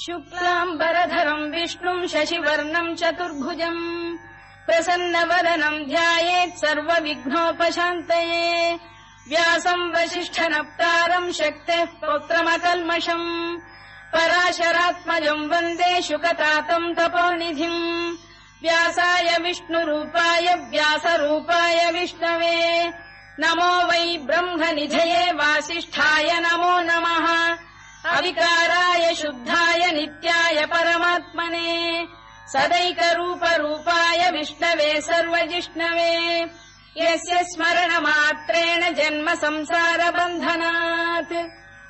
शुक्लाम्बरधरम् विष्णुम् शशिवर्णम् चतुर्भुजम् प्रसन्नवदनम् ध्यायेत् सर्वविघ्नोपशान्तये व्यासम् वसिष्ठनप्तारम् शक्तेः पौत्रमकल्मषम् पराशरात्मजम् वन्दे शुकतातम् तपोनिधिम् व्यासाय विष्णुरूपाय व्यासरूपाय विष्णवे नमो वै ब्रह्मनिधये वासिष्ठाय नमो नमः अविकाराय शुद्धाय नित्याय परमात्मने सदैकरूपरूपाय विष्णवे सर्वजिष्णवे यस्य स्मरणमात्रेण जन्म संसारबन्धनात्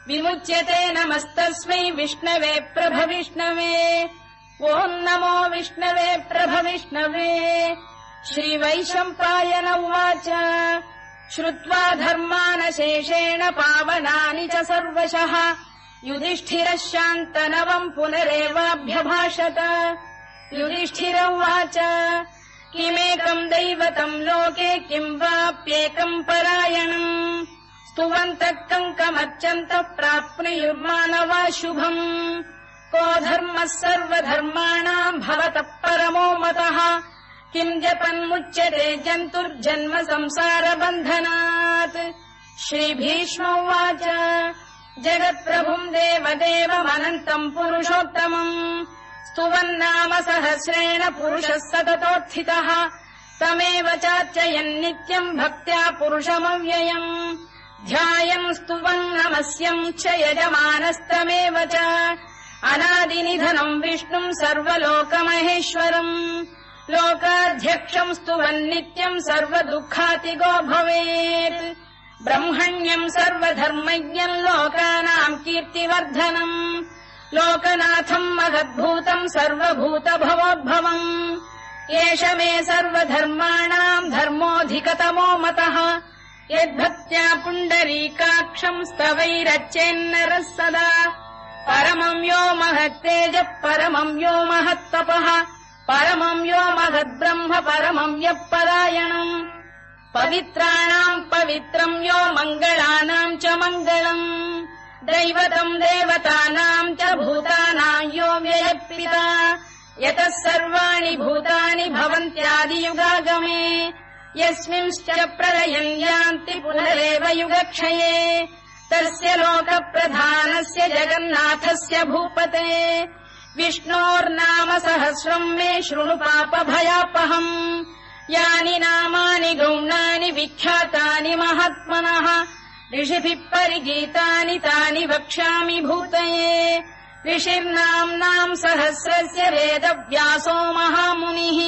विमुच्यते नमस्तस्मै विष्णवे प्रभविष्णवे ॐ नमो विष्णवे प्रभविष्णवे श्रीवैशम्पायन उवाच श्रुत्वा धर्मानशेषेण पावनानि च सर्वशः युधिष्ठिरः शान्तनवम् पुनरेवाभ्यभाषत युधिष्ठिर उवाच किमेकम् दैवतम् लोके किम् वाप्येकम् परायणम् स्तुवन्तः कङ्कमर्चन्तः प्राप्नुयुर्मानवा शुभम् को धर्मः सर्वधर्माणाम् भवतः परमो मतः किम् जपन्मुच्यते जन्तुर्जन्म संसारबन्धनात् श्रीभीष्म उवाच जगत्प्रभुम् देवदेवमनन्तम् पुरुषोत्तमम् स्तुवन्नाम सहस्रेण पुरुषः सततोत्थितः तमेव चार्चयन् नित्यम् भक्त्या पुरुषमव्ययम् ध्यायम् स्तुवन् नमस्यम् च यजमानस्तमेव च अनादिनिधनम् विष्णुम् सर्वलोकमहेश्वरम् लोकाध्यक्षम् स्तुवन् नित्यम् सर्वदुःखातिगो भवेत् ब्रह्मण्यम् सर्वधर्मज्ञम् लोकानाम् कीर्तिवर्धनम् लोकनाथम् महद्भूतम् सर्वभूतभवोद्भवम् एष मे सर्वधर्माणाम् धर्मोऽधिकतमो मतः यद्भक्त्या पुण्डरीकाक्षम् स्तवैरच्चेन्नरः सदा परमम् यो महत्तेजः परमम् यो महत्तपः परमम् यो महद्ब्रह्म परमम् यः परायणम् पवित्राणाम् पवित्रम् यो मङ्गलानाम् च मङ्गलम् दैवतम् देवतानाम् च भूतानाम् यो व्ययपिता यतः सर्वाणि भूतानि भवन्त्यादियुगागमे यस्मिंश्च प्रलयम् यान्ति पुनरेव युगक्षये तस्य लोकप्रधानस्य जगन्नाथस्य भूपते विष्णोर्नाम सहस्रम् मे शृणु पापभयापहम् यानि नामानि गौणानि विख्यातानि महात्मनः ऋषिभिः परिगीतानि तानि वक्ष्यामि भूतये ऋषिर्नाम्नाम् सहस्रस्य वेदव्यासो महामुनिः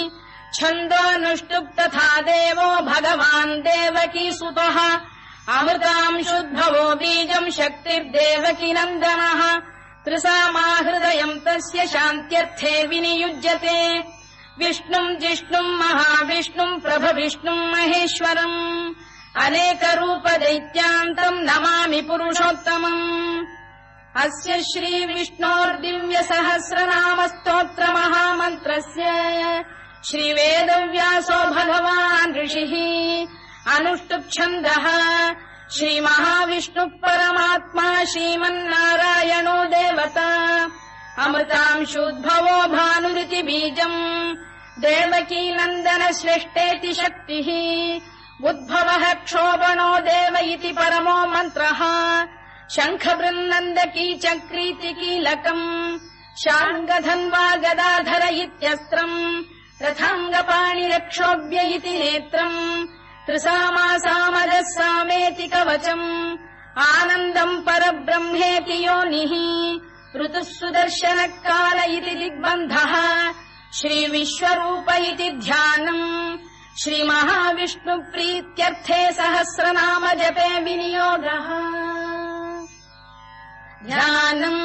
छन्दोऽनुष्टुप् तथा देवो भगवान् देवकीसुतः अमृतांशुद्भवो बीजम् शक्तिर्देवकी नन्दनः त्रिसामाहृदयम् तस्य शान्त्यर्थे विनियुज्यते विष्णुम् जिष्णुम् महाविष्णुम् प्रभविष्णुम् महेश्वरम् अनेकरूपदैत्यान्तम् नमामि पुरुषोत्तमम् अस्य श्रीविष्णोर्दिव्यसहस्रनामस्तोत्रमहामन्त्रस्य श्रीवेदव्यासो भगवान् ऋषिः अनुष्टुप्छन्दः श्रीमहाविष्णुः परमात्मा श्रीमन्नारायणो देवता अमृतांशुद्भवो भानुरिति बीजम् देवकी नन्दन श्रेष्ठेति शक्तिः उद्भवः क्षोभणो देव इति परमो मन्त्रः शङ्खबृन्नन्दकी चक्रीति कीलकम् शार्ङ्गधन्वा गदाधर इत्यस्त्रम् रथाङ्गपाणिरक्षोभ्य इति नेत्रम् त्रिसामासामजः सामेति कवचम् आनन्दम् परब्रह्मेति योनिः ऋतुः सुदर्शनकाल इति दिग्बन्धः श्रीविश्वरूप इति ध्यानम् श्रीमहाविष्णुप्रीत्यर्थे सहस्रनाम जपे विनियोगः ध्यानम्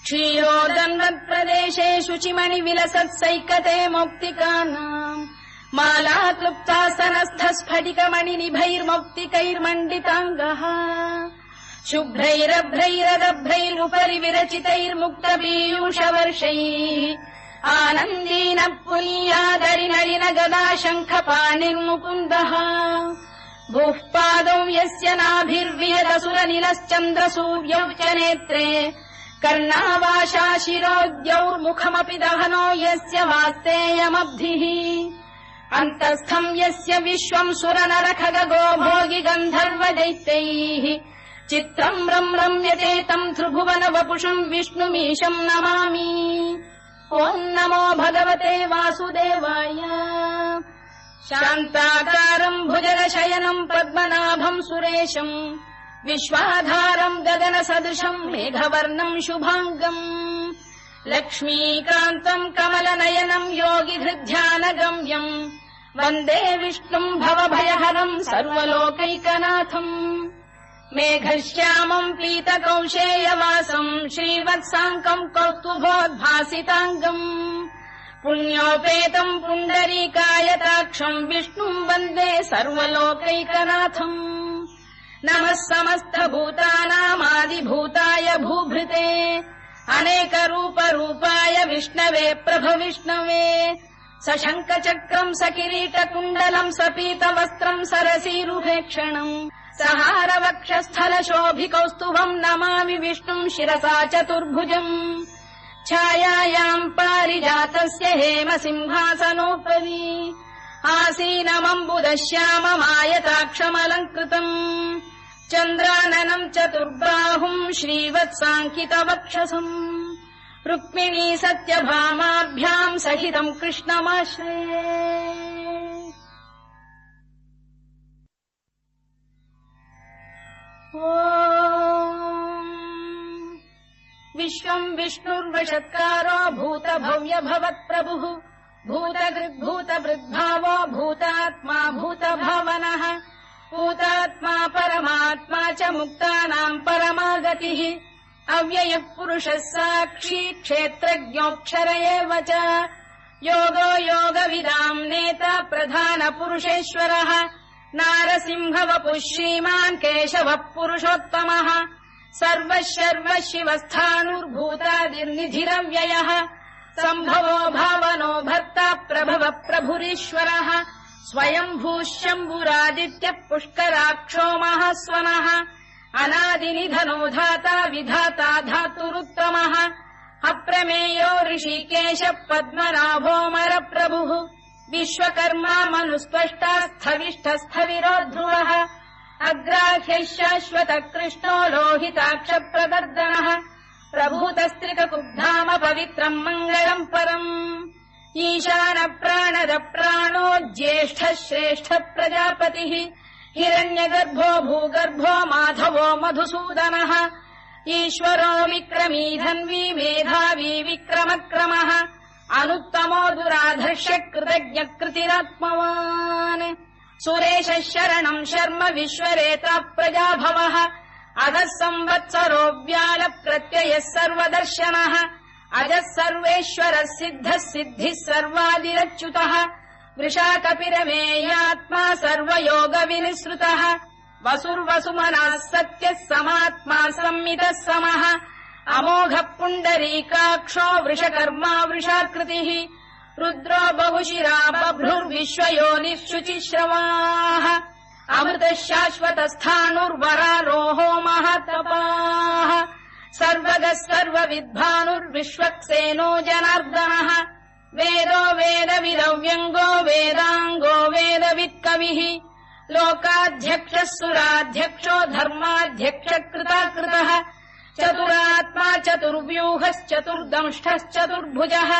क्षीरोदन्वत्प्रदेशे शुचिमणिविलसत्सैकते मौक्तिकानाम् माला क्लुप्तासनस्थस्फटिकमणिनिभैर्मौक्तिकैर्मण्डिताङ्गः शुभ्रैरभ्रैरदभ्रैरुपरि विरचितैर्मुक्तपीयूषवर्षैः आनन्दीन पुनीयादरिनलिन गदा शङ्खपाणिर्मुकुन्दः भूः पादौ यस्य नाभिर्विहदसुरनिलश्चन्द्रसूर्यौ च नेत्रे कर्णावाशा शिरोद्यौर्मुखमपि दहनो यस्य वास्तेयमब्धिः अन्तस्थम् यस्य विश्वम् सुरनरखगो भोगि गन्धर्वदैत्यैः चित्रम् रम्यते तम् त्रिभुवन वपुषम् विष्णुमीशम् नमामि। ॐ नमो भगवते वासुदेवाय। शान्ताकारम् भुजगशयनम् पद्मनाभम् सुरेशम् विश्वाधारम् गगनसदृशम् मेघवर्णम् शुभाङ्गम् लक्ष्मीकान्तम् कमलनयनम् योगिहृद्ध्यानगम्यम् वन्दे विष्णुम् भवभयहरम् सर्वलोकैकनाथम् मेघश्यामम् पीतकौशेयवासम् श्रीवत्साङ्कम् कौस्तुभोद्भासिताङ्गम् पुण्योपेतम् पुण्डरीकायताक्षम् विष्णुम् वन्दे सर्वलोकैकनाथम् नमः समस्तभूतानामादिभूताय भूभृते अनेकरूपरूपाय विष्णवे प्रभविष्णवे सशङ्खचक्रम् सकिरीटकुण्डलम् सपीतवस्त्रम् सरसीरुहेक्षणम् सहारवक्षस्थलशोभिकौस्तुभम् नमामि विष्णुम् शिरसा चतुर्भुजम् छायायाम् पारिजातस्य हेमसिंहासनोपरि आसीनमम्बुदश्याममायताक्षमलङ्कृतम् चन्द्राननम् चतुर्बाहुम् श्रीवत्साङ्कितवक्षसम् रुक्मिणी सत्यभामाभ्याम् सहितम् कृष्णमाश्रये। विश्वम् विष्णुर्वषत्कारो भूतभव्य भवत्प्रभुः भूतकृद्भूतभृद्भावो भूतात्मा भूतभावनः भूतात्मा परमात्मा च मुक्तानाम् परमागतिः अव्ययः पुरुषः साक्षी क्षेत्रज्ञोऽक्षर एव च योगो योगविदाम् नेता प्रधानपुरुषेश्वरः नारसिंहवपुः श्रीमान् केशवः पुरुषोत्तमः सर्वः शर्वः शिवस्थाणुर्भूतादिर्निधिरव्ययः सम्भवो भावनो भर्ता प्रभवः प्रभुरीश्वरः स्वयम्भूः शम्भुरादित्यः पुष्कराक्षो महास्वनः अनादिनिधनो धाता विधाता धातुरुत्तमः अप्रमेयो ऋषिकेशः पद्मनाभोऽमरप्रभुः विश्वकर्मा मनुस्पष्टा स्थविष्ठस्थविरो ध्रुवः अग्राह्यः शाश्वतः कृष्णो लोहिताक्षप्रदर्दनः प्रभूतस्त्रिककुब्धाम पवित्रम् मङ्गलम् परम् ईशानप्राणदप्राणो ज्येष्ठः श्रेष्ठः प्रजापतिः हिरण्यगर्भो भूगर्भो माधवो मधुसूदनः ईश्वरो विक्रमी धन्वी मेधावी विक्रमक्रमः अनुत्तमो दुराधर्ष्य कृतज्ञकृतिरात्मवान् सुरेशः शरणम् शर्म विश्वरेता प्रजाभवः अधः संवत्सरो व्यालप्रत्ययः सर्वदर्शनः अजः सर्वेश्वरः सिद्धः सिद्धिः सर्वादिरच्युतः वृषाकपिरमेयात्मा सर्वयोगविनिसृतः वसुर्वसुमनः सत्यः समात्मा संमितः समः अमोघः पुण्डरीकाक्षो वृषकर्मा वृषाकृतिः रुद्रो बहुशिरा बभ्रुर्विश्वयोनिः शुचिश्रवाः अमृतः शाश्वतस्थाणुर्वरारोहो महातपाः सर्वगः सर्वविद्भानुर्विश्वक्सेनो जनार्दनः वेदो वेदविदव्यङ्गो वेदाङ्गो वेदवित्कविः लोकाध्यक्षः सुराध्यक्षो धर्माध्यक्षकृताकृतः चतुरात्मा चतुर्व्यूहश्चतुर्दंष्टश्चतुर्भुजः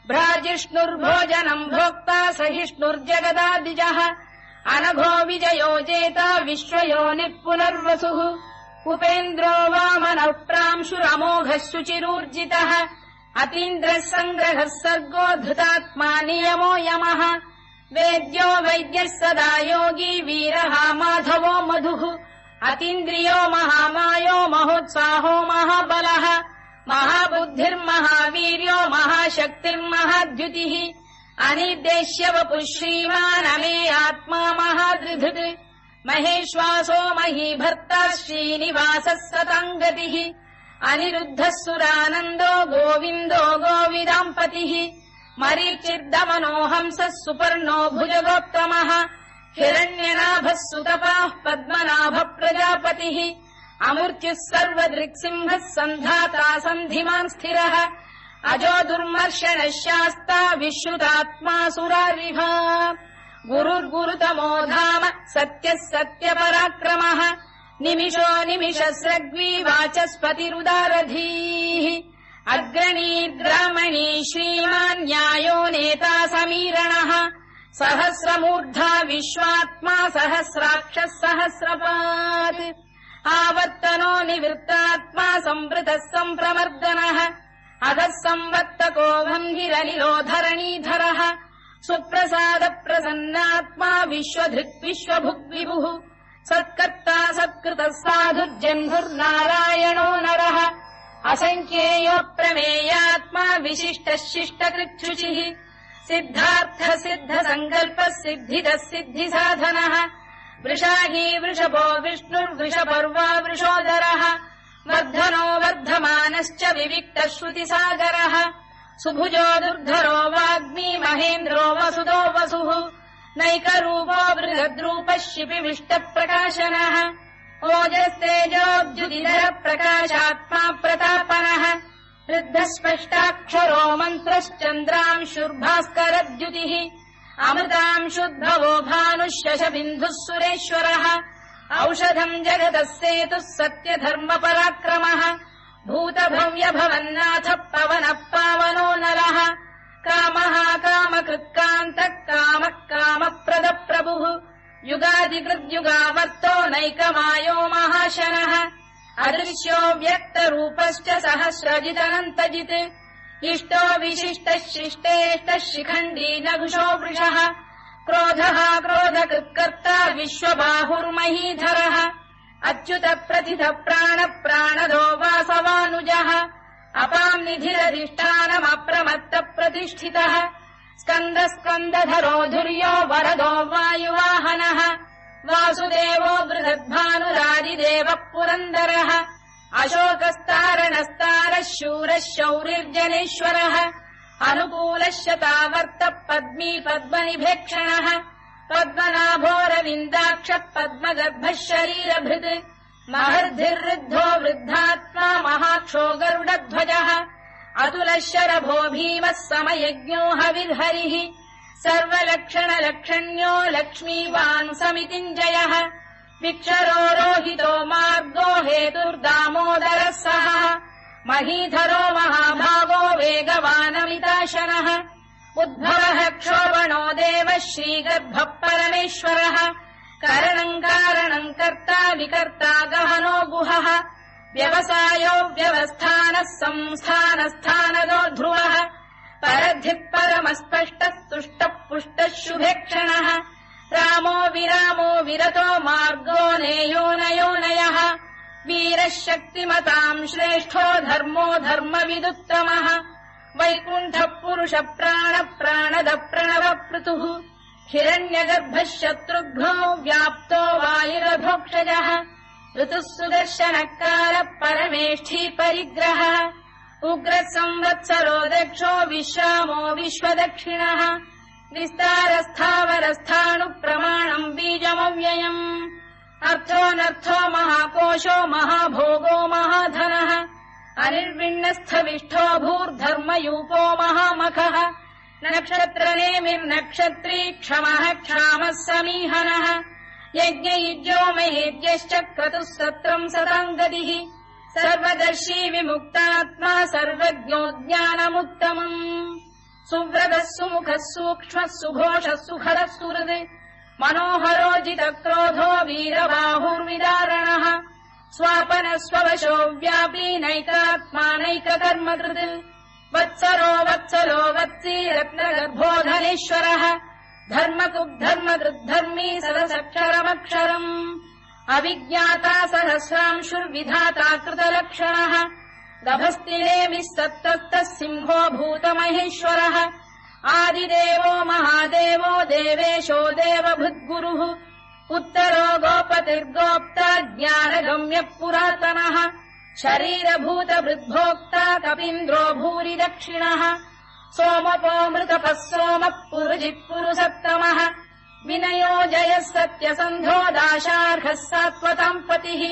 भ्राजिष्णुर्भोजनम् भोक्ता सहिष्णुर्जगदादिजः अनघो विजयो जेता विश्वयोनिः पुनर्वसुः उपेन्द्रो वामनः प्रांशुरमोघः शुचिरूर्जितः अतीन्द्रः सङ्ग्रहः सर्गो धृतात्मा नियमो यमः वेद्यो वैद्यः सदा योगी वीरः माधवो मधुः अतीन्द्रियो महामायो महोत्साहो महाबलः महाबुद्धिर्महावीर्यो महाशक्तिर्महाद्युतिः अनिर्देश्य वपुः श्रीमान् अमे आत्मा महादृधृत् महेश्वासो महीभर्ता श्रीनिवासः सताङ्गतिः अनिरुद्धः सुरानन्दो गोविन्दो गोविदाम्पतिः मरीचिर्दमनो हंसः सुपर्णो भुजगोत्तमः हिरण्यनाभः सुतपाः पद्मनाभः प्रजापतिः अमृत्युः सर्वदृक्सिंहः सन्धाता सन्धिमान् स्थिरः अजो दुर्मर्शनः शास्ता विश्रुतात्मा सुरारिः गुरुर्गुरुतमो धाम सत्यः सत्यपराक्रमः निमिषो निमिषस्रग्वी वाचस्पतिरुदारधीः अग्रणीर्ग्रामणी श्रीमान् न्यायो नेता समीरणः सहस्रमूर्धा विश्वात्मा सहस्राक्षः सहस्रपात् आवर्तनो निवृत्तात्मा संवृतः सम्प्रमर्दनः अधः संवर्तको भङ्गिरनिलो धरणीधरः सुप्रसाद प्रसन्नात्मा विश्वधृक् विश्वभुग्विभुः सत्कर्ता सत्कृतः साधुर्जह्नुर्नारायणो नरः असङ्ख्येयो प्रमेयात्मा विशिष्टः शिष्टकृच्छुचिः सिद्धार्थ सिद्ध सङ्कल्पः सिद्धिदः सिद्धिसाधनः वृषाही वृषभो विष्णुर्वृषपर्वा वृषोदरः वर्धनो वर्धमानश्च विविक्तः श्रुतिसागरः सुभुजो दुर्धरो वाग्मी महेन्द्रो वसुदो वसुः नैकरूपो बृहद्रूपः शिपिविष्टप्रकाशनः ओजस्तेजोऽब्जुदिधरः प्रकाशात्मा प्रतापनः ऋद्धस्पष्टाक्षरो मन्त्रश्चन्द्रांशुर्भास्करद्युतिः अमृतांशुद्भवो भानुः शशबिन्दुः सुरेश्वरः औषधम् जगतः सेतुः सत्यधर्मपराक्रमः भूतभव्यभवन्नाथ पवनः पावनो नरः कामः कामकृत्कान्तः कामः कामप्रदप्रभुः युगादिकृद्युगावर्तो नैकमायो महाशनः अदृश्यो व्यक्तरूपश्च सहस्रजिदनन्तजित् इष्टो विशिष्टः शिष्टेष्टः शिखण्डी नघुषो वृषः क्रोधः क्रोधकृत्कर्ता विश्वबाहुर्महीधरः अच्युत प्रथित प्राण प्राणदो वासवानुजः अपाम् निधिरधिष्ठानमप्रमत्त प्रतिष्ठितः स्कन्द स्कन्दधरो धुर्यो वरदो वायुवाहनः वासुदेवो बृहद्भानुरादिदेवः पुरन्दरः अशोकस्तारणस्तारः शूरः शौरिर्जनेश्वरः अनुकूलः शतावर्तः पद्मी पद्मनिभेक्षणः पद्मनाभोरविन्दाक्षः पद्मगर्भः शरीरभृत् महर्धिर्वृद्धो वृद्धात्मा महाक्षो गरुडध्वजः अतुलः शरभो भीमः समयज्ञो हविर्हरिः सर्वलक्षणलक्षण्यो लक्ष्मीवान् समितिञ्जयः विक्षरो रोहितो मार्गो हेतुर्दामोदरः सः महीधरो महाभागो वेगवानमिताशनः उद्भवः क्षोभणो देवः श्रीगर्भः परमेश्वरः करणम् कारणम् कर्ता विकर्ता गहनो गुहः व्यवसायो व्यवस्थानः संस्थानस्थानदो ध्रुवः परद्धिः परमस्पष्टः तुष्टः पुष्टः शुभेक्षणः रामो विरामो विरतो मार्गो नेयोनयोनयः वीरः शक्तिमताम् श्रेष्ठो धर्मो धर्मविदुत्तमः वैकुण्ठः पुरुष प्राण प्राणद प्रणव पृतुः हिरण्यगर्भः शत्रुघ्नो व्याप्तो वायुरभोक्षजः ऋतुः सुदर्शनकार परमेष्ठी परिग्रहः उग्रः संवत्सरो दक्षो विश्रामो विश्वदक्षिणः विस्तारस्थावरस्थाणुप्रमाणम् बीजमव्ययम् अर्थोऽनर्थो महाकोशो महाभोगो महाधनः अनिर्विण्णस्थविष्ठो भूर्धर्मयूपो महामखः नक्षत्रनेमिर्नक्षत्री क्षमः क्षामः समीहनः यज्ञयुज्यो महेद्यश्च क्रतुः सत्रम् सताम् गतिः सर्वदर्शी विमुक्तात्मा सर्वज्ञो ज्ञानमुत्तमम् सुव्रतः सुमुखः सूक्ष्मः सुघोषः सुखरः सुहृद् मनोहरोजितक्रोधो वीरबाहुर्विदारणः स्वापनः स्ववशो व्यापी नैकात्मानैककर्मकृत् वत्सरो वत्सलो वत्सी रत्नगर्भोधनेश्वरः धर्मकृद्धर्मकृद्धर्मी सदसक्षरमक्षरम् अविज्ञाता सहस्रांशुर्विधाता कृतलक्षणः दभस्तिनेमिः सत्तस्तः सिंहो भूतमहेश्वरः आदिदेवो महादेवो देवेशो देवभृद्गुरुः उत्तरो गोपतिर्गोप्ता ज्ञानगम्यः पुरातनः शरीरभूतवृद्भोक्ता कपीन्द्रो भूरि दक्षिणः सोमपोऽमृतपः सोमः पुरुजित् पुरुसत्तमः विनयो जयः सत्यसन्धो दाशार्हः सात्वताम् पतिः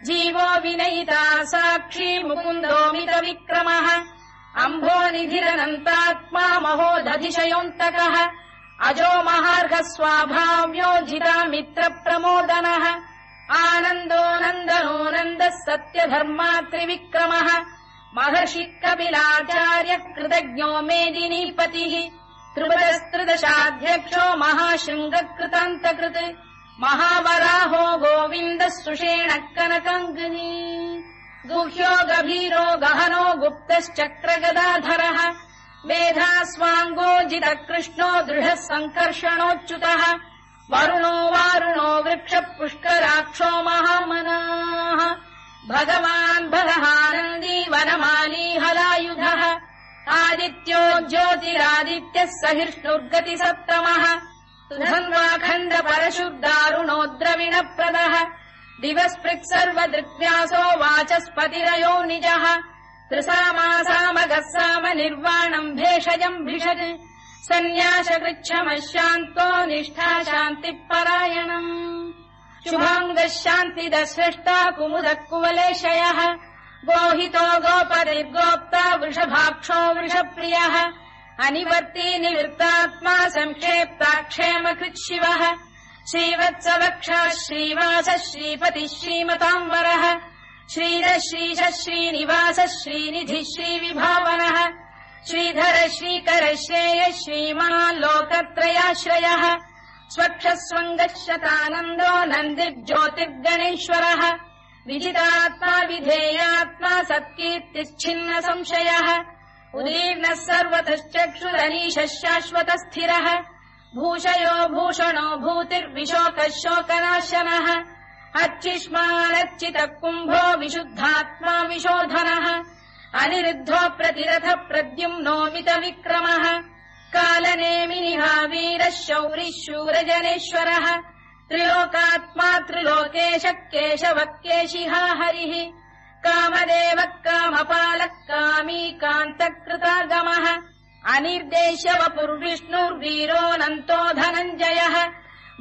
जीवो विनयिता साक्षी मुकुन्दोमित विक्रमः अम्भो निधिरनन्तात्मा महोदधिशयोऽन्तकः अजो महार्घः स्वाभाव्यो जिता मित्र प्रमोदनः आनन्दो नन्दनो नन्दः सत्यधर्मा त्रिविक्रमः महर्षि कपिलाचार्य कृतज्ञो मेदिनीपतिः त्रिपुरस्त्रिदशाध्यक्षो महाशृङ्गकृतान्तकृत् महावराहो गोविन्दः सुषेणः कनकाङ्गिनी गुह्यो गभीरो गहनो गुप्तश्चक्रगदाधरः मेधास्वाङ्गो जितः कृष्णो दृढः सङ्कर्षणोच्युतः वरुणो वारुणो वृक्षः पुष्कराक्षो महामनाः भगवान् बलहानन्दी वनमाली हलायुधः आदित्यो ज्योतिरादित्यः सहिष्णुर्गतिसप्तमः सुधन्वाखण्ड परशुर्दारुणो द्रविणप्रदः दिवस्पृक् सर्वदृग्व्यासो वाचस्पतिरयो निजः त्रिसामासामगः साम निर्वाणम् भेषजम् भिषज सन्न्यासकृच्छमः शान्तो निष्ठा शान्तिपरायणम् शुभाङ्गः शान्तिदः स्रष्टा कुमुदः कुवलेशयः गोहितो गोपतिर्गोप्ता वृषभाक्षो वृषप्रियः अनिवर्ती निवृत्तात्मा संक्षेप्ताक्षेमकृच्छिवः श्रीवत्सवक्षः श्रीवासः श्रीपतिः श्रीमताम्बरः श्रीधः श्रीशः श्रीनिवासः श्रीनिधिः श्रीविभावनः श्रीधर श्रीकर श्रेयः श्रीमान् लोकत्रयाश्रयः स्वक्षस्वङ्गः शतानन्दो नन्दिर्ज्योतिर्गणेश्वरः विजितात्मा विधेयात्मा सत्कीर्तिश्छिन्न संशयः उदीर्णः सर्वतश्चक्षुरनीशः शाश्वतस्थिरः भूषयो भूषणो भूतिर्विशोकः शोकनाशनः अर्चिष्मानर्चितः कुम्भो विशुद्धात्मा विशोधनः अनिरुद्धो प्रतिरथ प्रद्युम्नोमित विक्रमः कालनेमिनिः वीरः शौरिः शूरजनेश्वरः त्रिलोकात्मा त्रिलोकेशः केशवः केशिहा हरिः कामदेवः कामपालः कामी कान्तकृतागमः अनिर्देश्य वपुर्विष्णुर्वीरोऽनन्तो धनञ्जयः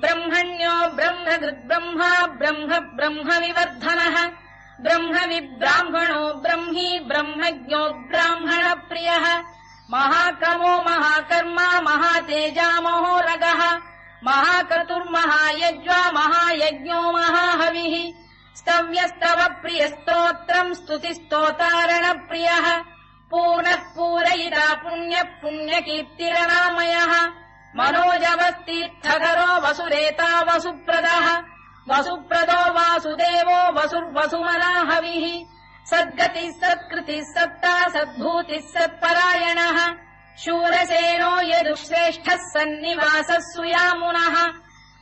ब्रह्मण्यो ब्रह्मकृद्ब्रह्मा ब्रह्म ब्रह्मविवर्धनः ब्रह्मविब्राह्मणो ब्रह्मी ब्रह्मज्ञो ब्राह्मणप्रियः महाकमो महाकर्मा महातेजा महोरगः महाक्रतुर्महायज्वा महायज्ञो महाहविः स्तव्यस्तव प्रियस्तोत्रम् स्तुतिस्तोतारणप्रियः पूर्णः पूरयिता पुण्यः पुण्यकीर्तिरनामयः मनोजवस्तीर्थकरो वसुरेता वसुप्रदः वसुप्रदो वासुदेवो वसुर्वसुमनाहविः सद्गतिः सत्कृतिः सत्ता सद्भूतिः सत्परायणः शूरसेनो यदुश्रेष्ठः सन्निवासः सुयामुनः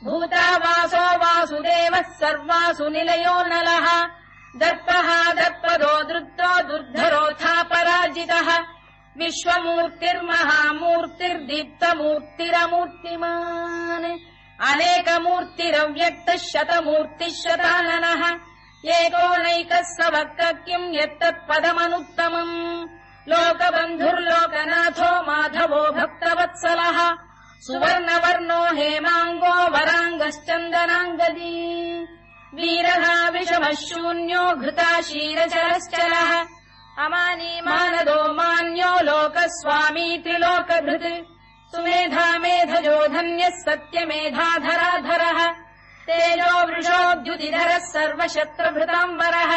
भूतावासो वासुदेवः सर्वासु निलयो नलः दर्पः दर्पदो दृप्तो दुर्धरोऽथा पराजितः विश्वमूर्तिर्महामूर्तिर्दीप्तमूर्तिरमूर्तिमान् अनेकमूर्तिरव्यक्तः शतमूर्तिः शताननः एकोनैकः सवक्कः किम् यत्तत्पदमनुत्तमम् लोकबन्धुर्लोकनाथो माधवो भक्तवत्सलः सुवर्णवर्णो हेमाङ्गो वराङ्गश्चन्दनाङ्गदी वीरः विषमः शून्यो घृता शीरचरश्चरः अमानी मानदो मान्यो लोकस्वामी त्रिलोकधृत् सुमेधा मेधजो धन्यः सत्यमेधाधराधरः तेजो वृषोद्युतिधरः सर्वशत्रुभृताम्बरः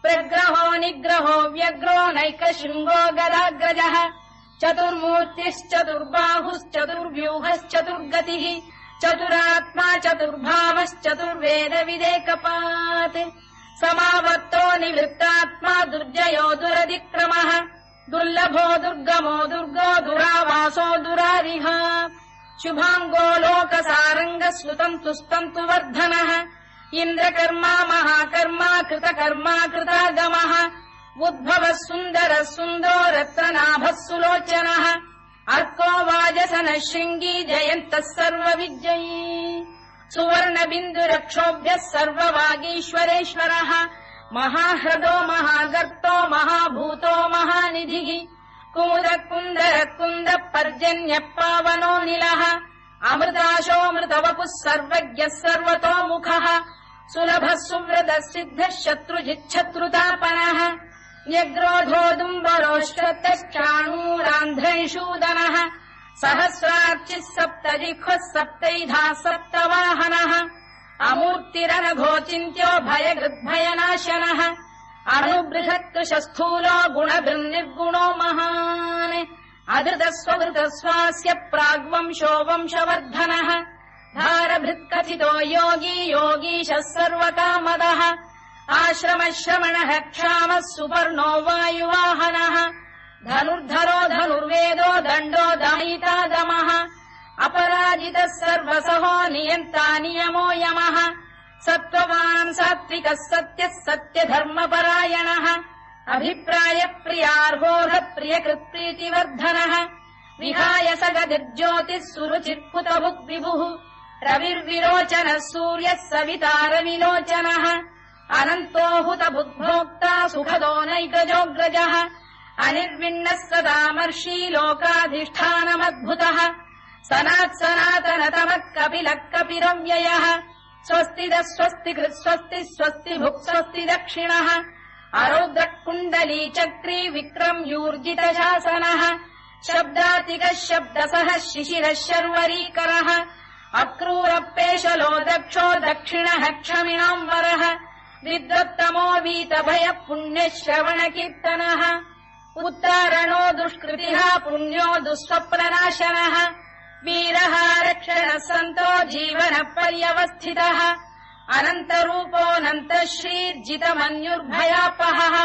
प्रग्रहो निग्रहो व्यग्रो नैकशृङ्गो गदाग्रजः चतुर्मूर्तिश्चतुर्बाहुश्चतुर्व्यूहश्चतुर्गतिः चतुरात्मा चतुर्भावश्चतुर्वेदविदेकपात् समावर्तो निवृत्तात्मा दुर्जयो दुरतिक्रमः दुर्लभो दुर्गमो दुर्गो दुरावासो दुरारिः शुभाङ्गो लोकसारङ्गः सुतन्तु वर्धनः इन्द्रकर्मा महाकर्मा कृतकर्मा कृतागमः उद्भवः सुन्दरः सुन्दरो रत्ननाभः सुलोचनः अर्को वाजसनः शृङ्गी जयन्तः सर्वविजयी सुवर्णबिन्दुरक्षोभ्यः सर्ववागीश्वरेश्वरः महाह्रदो महागर्तो महाभूतो महानिधिः कुमुदः कुन्दरः कुन्दः पर्जन्यः पावनो निलः अमृताशोऽमृतवपुः सर्वज्ञः सर्वतोमुखः सुलभः सुव्रतः सिद्धः शत्रुजिच्छत्रुतापनः न्यग्रोधोदुम्बरोश्चतश्चाणूरान्ध्रैषूदनः सहस्रार्चिः सप्तजिह्वः सप्तैधाः सप्तवाहनः अमूर्तिरनघोचिन्त्यो भयगृद्भयनाशनः अणुबृहत्कृशस्थूलो गुणभृन्निर्गुणो महान् अधृतस्वधृतस्वास्य प्राग्वंशो वंशवर्धनः धारभृत्कथितो योगी योगीशः सर्वकामदः आश्रमश्रमणः क्षामः सुपर्णो वायुवाहनः धनुर्धरो धनुर्वेदो दण्डो दमयिता दमः अपराजितः सर्वसहो नियन्ता नियमो यमः सत्त्ववान् सात्विकः सत्यः सत्यधर्मपरायणः अभिप्रायप्रियार्होरः प्रियकृत्प्रीतिवर्धनः विहाय सगतिर्ज्योतिः सुरुचित्पुतभुग्विभुः रविर्विरोचनः सूर्यः सवितारविलोचनः अनन्तो हुतभुग्भोक्ता सुखदो नैकजोऽग्रजः अनिर्विण्णः सदामर्षी लोकाधिष्ठानमद्भुतः सनात्सनातनतमः कपिलः कपिरव्ययः स्वस्तिदः स्वस्तिकृत् स्वस्ति स्वस्तिभुक् स्वस्ति दक्षिणः अरौद्रः कुण्डली चक्री विक्रम्यूर्जितशासनः शब्दातिकः शब्दसः शिशिरः शर्वरीकरः अक्रूरपेशलो दक्षो दक्षिणः क्षमिणाम्बरः विद्वत्तमो वीतभयः पुण्यः श्रवणकीर्तनः उत्तारणो दुष्कृतिः पुण्यो दुःस्वप्ननाशनः वीरः रक्षणः सन्तो जीवनः पर्यवस्थितः अनन्तरूपोऽनन्तः श्रीर्जितमन्युर्भयापहः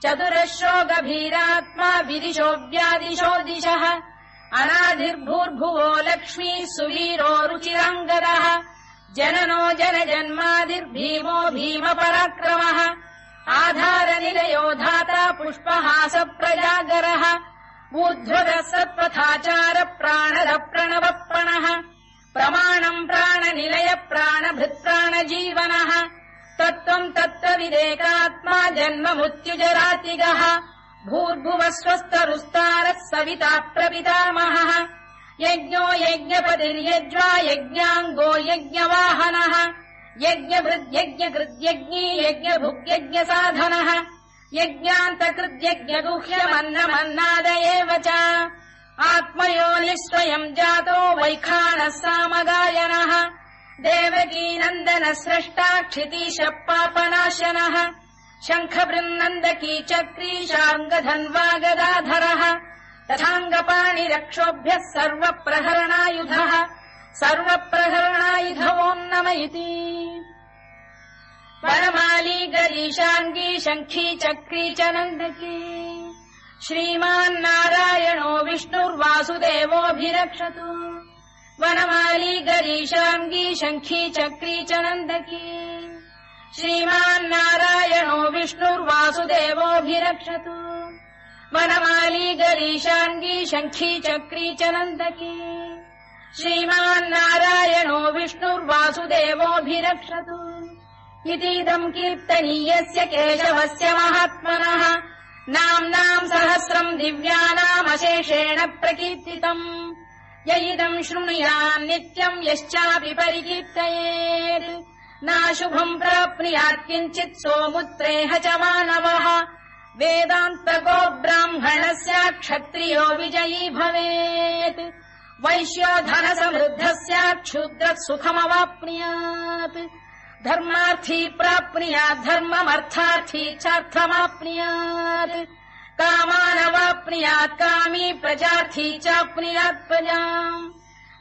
चतुरश्रो गभीरात्मा विदिशो व्यादिशो दिशः अनाधिर्भूर्भुवो लक्ष्मी सुवीरो रुचिराङ्गदः जननो जनजन्मादिर्भीमो भीमपराक्रमः आधारनिलयो धाता पुष्पहास प्रजागरः ऊर्ध्वगः सत्पथाचार प्राणद प्रणवप्रणः प्रमाणम् प्राणनिलय प्राणभृत्प्राणजीवनः तत्त्वम् तत्त्वविदेकात्मा जन्ममृत्युजरातिगः भूर्भुवः स्वस्तरुस्तारः सविता प्रपितामहः यज्ञो यज्ञपतिर्यज्वा यज्ञाङ्गो यज्ञवाहनः यज्ञभृद्यज्ञकृद्यज्ञी यज्ञभुग्यज्ञसाधनः यज्ञान्तकृद्यज्ञगुह्यमन्नमन्नाद एव च आत्मयोनिः स्वयम् जातो वैखानः सामगायनः देवकीनन्दनः स्रष्टा क्षितीशः पापनाशनः शङ्खबृन्नन्दकी चक्री शार्ङ्गधन्वा गदाधरः तथाङ्गपाणिरक्षोभ्यः सर्वप्रहरणायुधः सर्वप्रहरणायुधवो नम इति वनमाली गरीशाङ्गी शङ्खी चक्री च नन्दकी श्रीमान्नारायणो विष्णुर्वासुदेवोऽभिरक्षतु वनमाली गरीशाङ्गी शङ्खी चक्री च नन्दकी श्रीमान्नारायणो विष्णुर्वासुदेवोऽभिरक्षतु वनमाली गरीशाङ्गी शङ्खी चक्री च नन्दकी श्रीमान्नारायणो विष्णुर्वासुदेवोऽभिरक्षतु इतीदम् कीर्तनीयस्य केशवस्य महात्मनः नाम्नाम् सहस्रम् दिव्यानामशेषेण प्रकीर्तितम् य इदम् शृणुयान् नित्यम् यश्चापि परिकीर्तयेत् नाशुभम् प्राप्नुयात् किञ्चित् सोमुत्रेह च मानवः वेदान्तको ब्राह्मणस्य क्षत्रियो विजयी भवेत् वैश्यो धनसमृद्धस्य क्षुद्रः सुखमवाप्नुयात् धर्मार्थी प्राप्नुयात् धर्ममर्थार्थी चार्थमाप्नुयात् कामानवाप्नुयात् कामी प्रजार्थी चाप्नुयात् प्रजाम्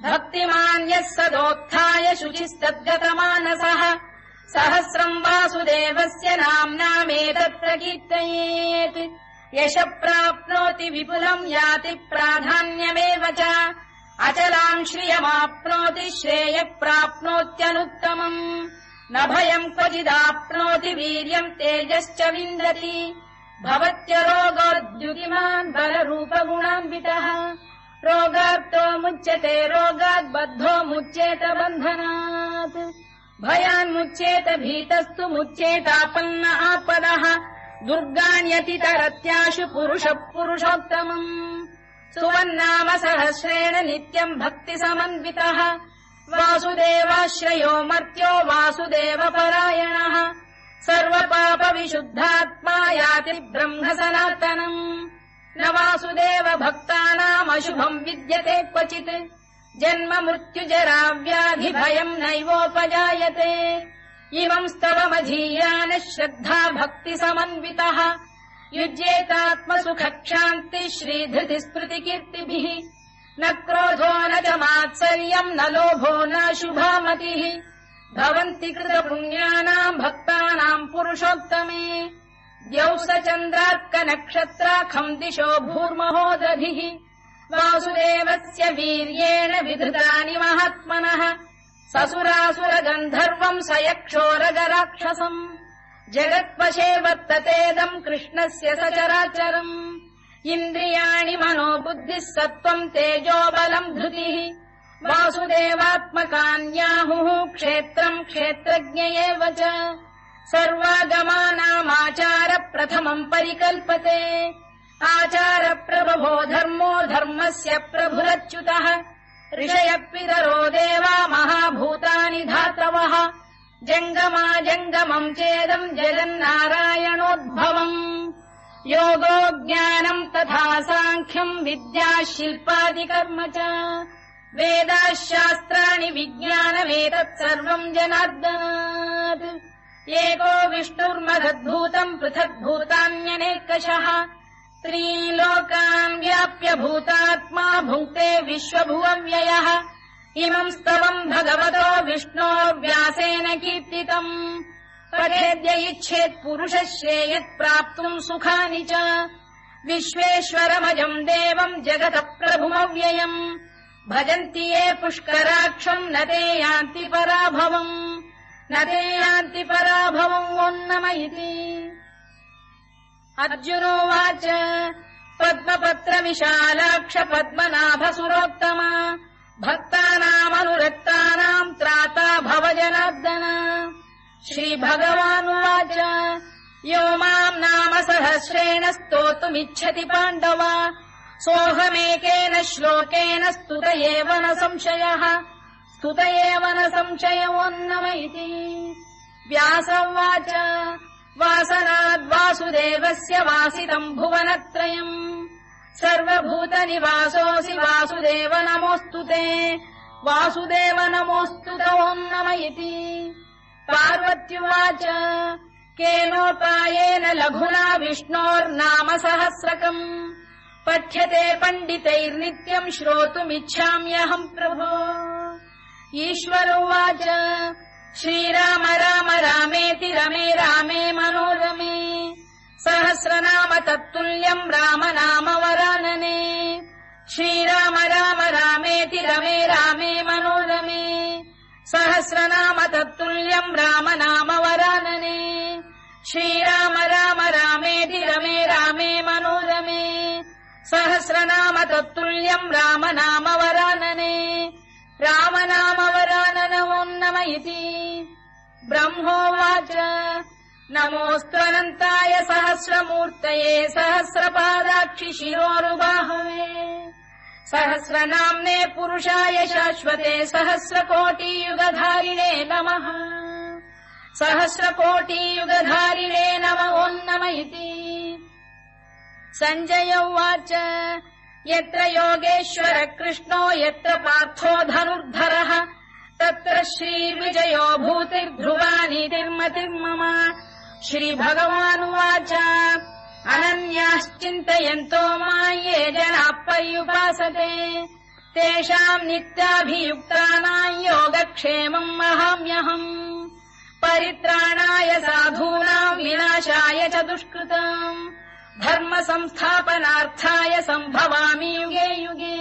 भक्तिमान् यः सदोत्थाय शुचिस्तद्गतमानसः सहस्रम् वासुदेवस्य नाम्नामेतत्र कीर्तयेत् यशः प्राप्नोति विपुलम् याति प्राधान्यमेव च अचलाम् श्रियमाप्नोति श्रेयः प्राप्नोत्यनुत्तमम् न भयम् क्वचिदाप्नोति वीर्यम् तेजश्च विन्दति भवत्यरोगोद्युतिमान् बलरूपगुणान्वितः रोगार्तो मुच्यते रोगात् बद्धो मुच्येत बन्धनात् भयान्मुच्येत भीतस्तु मुच्येतापन्न आपदः दुर्गाण्यतितरत्याशु पुरुषः पुरुषोत्तमम् सुवन्नाम सहस्रेण नित्यम् भक्तिसमन्वितः वासुदेवाश्रयो मर्त्यो वासुदेवपरायणः सर्वपापविशुद्धात्मा याति ब्रह्म सनातनम् न वासुदेव भक्तानामशुभम् विद्यते क्वचित् जन्म मृत्युजरा व्याधि भयम् नैवोपजायते इमम् स्तवमधीयानः श्रद्धा भक्ति समन्वितः युज्येतात्मसुखक्षान्ति श्रीधृति स्मृतिकीर्तिभिः न क्रोधो न च मात्सर्यम् न लोभो न शुभामतिः भवन्ति कृतपुण्यानाम् भक्तानाम् पुरुषोत्तमे द्यौः चन्द्रार्कनक्षत्राखम् दिशो भूर्महो दधिः वासुदेवस्य वीर्येण विधृतानि महात्मनः ससुरासुरगन्धर्वम् स यक्षोरगराक्षसम् जगत्वशे वर्ततेदम् कृष्णस्य सचराचरम् इन्द्रियाणि मनो बुद्धिः सत्त्वम् तेजो बलम् धृतिः वासुदेवात्मकान्याहुः क्षेत्रम् क्षेत्रज्ञ एव च सर्वागमानामाचार प्रथमम् परिकल्पते आचार प्रभवो धर्मो धर्मस्य प्रभुरच्युतः ऋषयः पितरो देवा महाभूतानि धातवः जङ्गमाजङ्गमम् चेदम् जगन्नारायणोद्भवम् योगो ज्ञानम् तथा साङ्ख्यम् विद्या शिल्पादिकर्म च वेदाः शास्त्राणि विज्ञानमेतत् सर्वम् जनार्दनात् एको विष्णुर्महद्भूतम् पृथग्भूतान्यनेकशः त्रीन् लोकान् व्याप्य भूतात्मा भुङ्क्ते विश्वभुवव्ययः इमम् स्तवम् भगवतो विष्णोर्व्यासेन कीर्तितम् पठेद्य इच्छेत् पुरुषः श्रेयत् प्राप्तुम् सुखानि च विश्वेश्वरमजम् देवम् जगतः प्रभुमव्ययम् भजन्ति ये पुष्कराक्षम् न ते यान्ति पराभवम् ओन्नम इति अर्जुनोवाच पद्मपत्र विशालाक्ष पद्मनाभसुरोत्तमा भक्तानामनुरक्तानाम् त्राता भव जनार्दन श्रीभगवानुवाच यो माम् नाम सहस्रेण स्तोतुमिच्छति पाण्डव सोऽहमेकेन श्लोकेन स्तुत एव न संशयोन्नम इति व्यासोवाच वासनाद्वासुदेवस्य वासितम् भुवनत्रयम् सर्वभूतनिवासोऽसि वासुदेव नमोऽस्तु ते वासुदेव नमोऽस्तु ओन्नम इति पार्वत्युवाच केनोपायेन लघुना विष्णोर्नाम सहस्रकम् पठ्यते पण्डितैर्नित्यम् श्रोतुमिच्छाम्यहम् प्रभो ईश्वरोवाच श्रीराम राम रामेति रमे रामे मनोरमे सहस्रनाम तत्तुल्यम् राम नाम वरानने श्रीराम राम रामेति रमे रामे मनोरमे सहस्रनाम तत्तुल्यम् राम नाम वरानने श्रीराम राम रामेति रमे रामे मनोरमे सहस्रनाम तत्तुल्यम् राम नाम वरानने राम नाम वराननमोन्नम इति ब्रह्मोवाच नमोऽस्त्वनन्ताय सहस्रमूर्तये सहस्रपादाक्षि शिरोरुबाहवे सहस्रनाम्ने पुरुषाय शाश्वते सहस्रकोटियुगधारिणे नमः सहस्रकोटियुगधारिणे ओन्नम इति सञ्जय उवाच यत्र योगेश्वर कृष्णो यत्र पार्थो धनुर्धरः तत्र श्रीविजयो भूतिर्ध्रुवानीतिर्मतिर्मम श्रीभगवानुवाच अनन्याश्चिन्तयन्तो मां ये जनाः पर्युपासते तेषाम् नित्याभियुक्तानाम् योगक्षेमम् वहाम्यहम् परित्राणाय साधूनाम् विनाशाय च दुष्कृताम् धर्म संस्थापनार्थाय सम्भवामि युगे युगे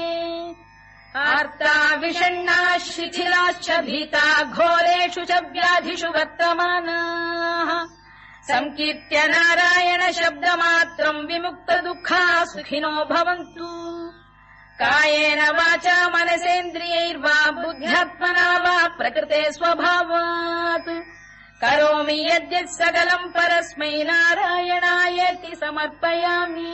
आर्ता विषण्णाः शिथिलाश्च भीता घोरेषु च व्याधिषु वर्तमानाः संकीर्त्य नारायण शब्दमात्रम् विमुक्त दुःखाः सुखिनो भवन्तु कायेन वाचा मनसेन्द्रियैर्वा बुद्ध्यात्मना वा प्रकृते स्वभावात् करोमि यद्यत् सकलम् परस्मै नारायणायेति समर्पयामि।